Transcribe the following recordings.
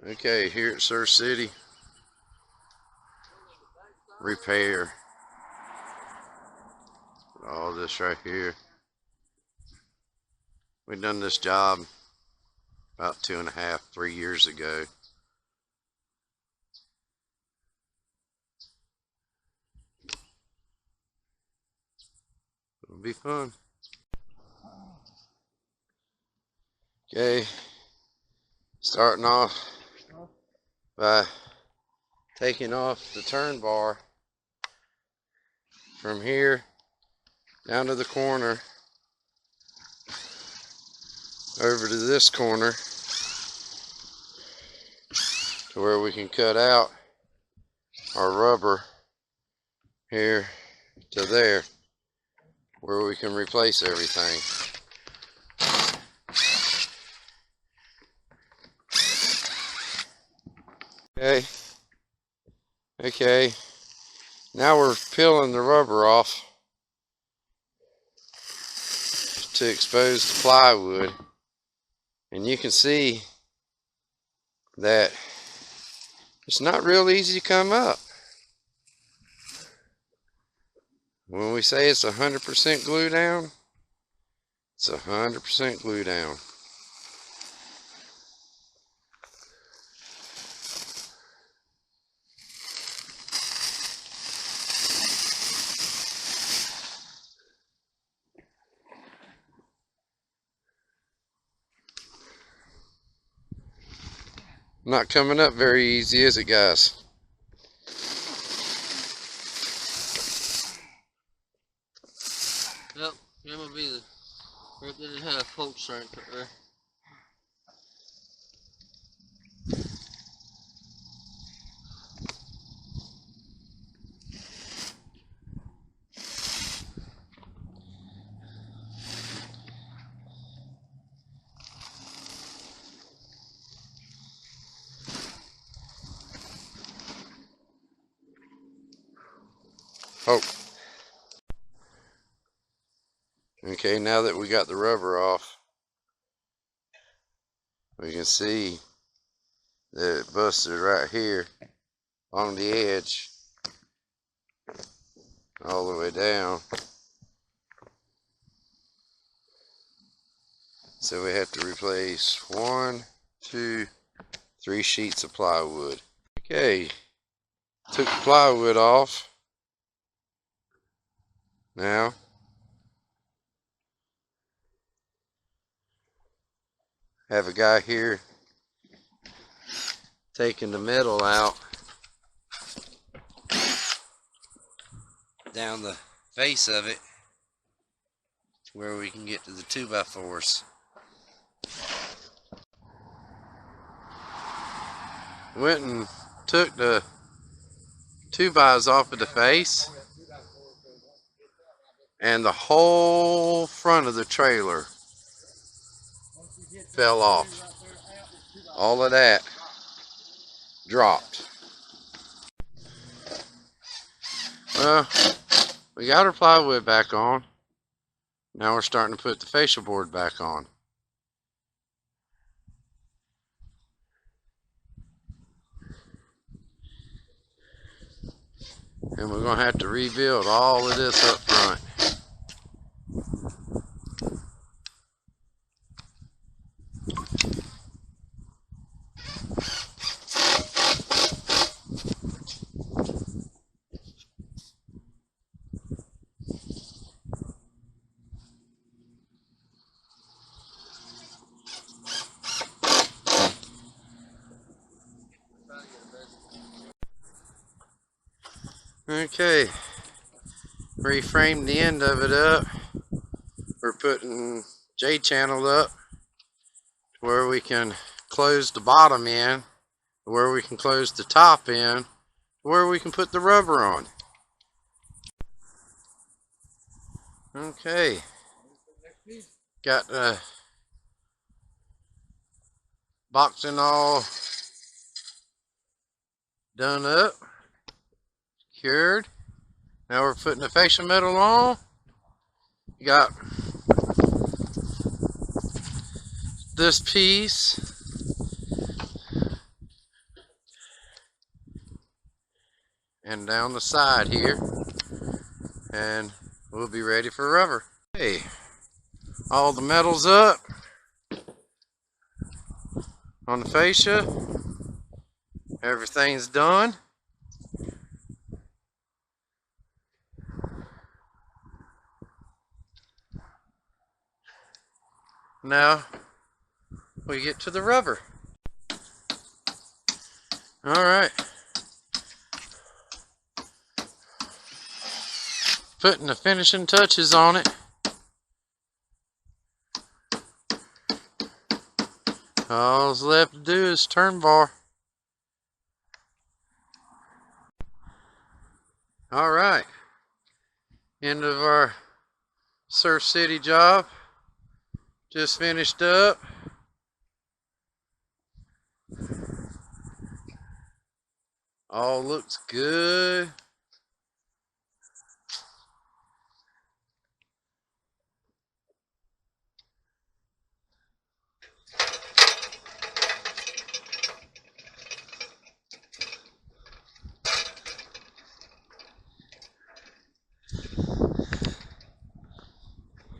Okay, here at Surf City Repair. All this right here. We done this job about 2.5, 3 years ago. It'll be fun. Okay, starting off by taking off the turn bar from here down to the corner over to this corner to where we can cut out our rubber here to there where we can replace everything. Okay, now we're peeling the rubber off to expose the plywood, and you can see that it's not real easy to come up. When we say it's 100% glue down, it's 100% glue down. Not coming up very easy, is it, guys? Yep, that would be the right there. It had a poke strength right there. Oh. Okay, now that we got the rubber off, we can see that it busted right here on the edge all the way down. So we have to replace 1, 2, 3 sheets of plywood. Okay, took the plywood off. Now have a guy here taking the metal out down the face of it to where we can get to the 2x4s. Went and took the 2x off of the face, and the whole front of the trailer fell off. All of that dropped. Well, we got our plywood back on. Now we're starting to put the fascia board back on. And we're going to have to rebuild all of this up front. Okay, reframed the end of it up. We're putting J Channel up where we can close the bottom in, where we can close the top in, where we can put the rubber on. Okay, got the boxing all done up, cured. Now we're putting the fascia metal on. You got this piece and down the side here, and we'll be ready for rubber. Hey, all the metal's up on the fascia. Everything's done. Now we get to the rubber. Alright. Putting the finishing touches on it. All that's left to do is turn bar. Alright. End of our Surf City job. Just finished up. All looks good.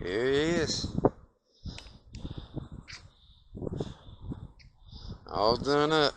Here he is. All done up.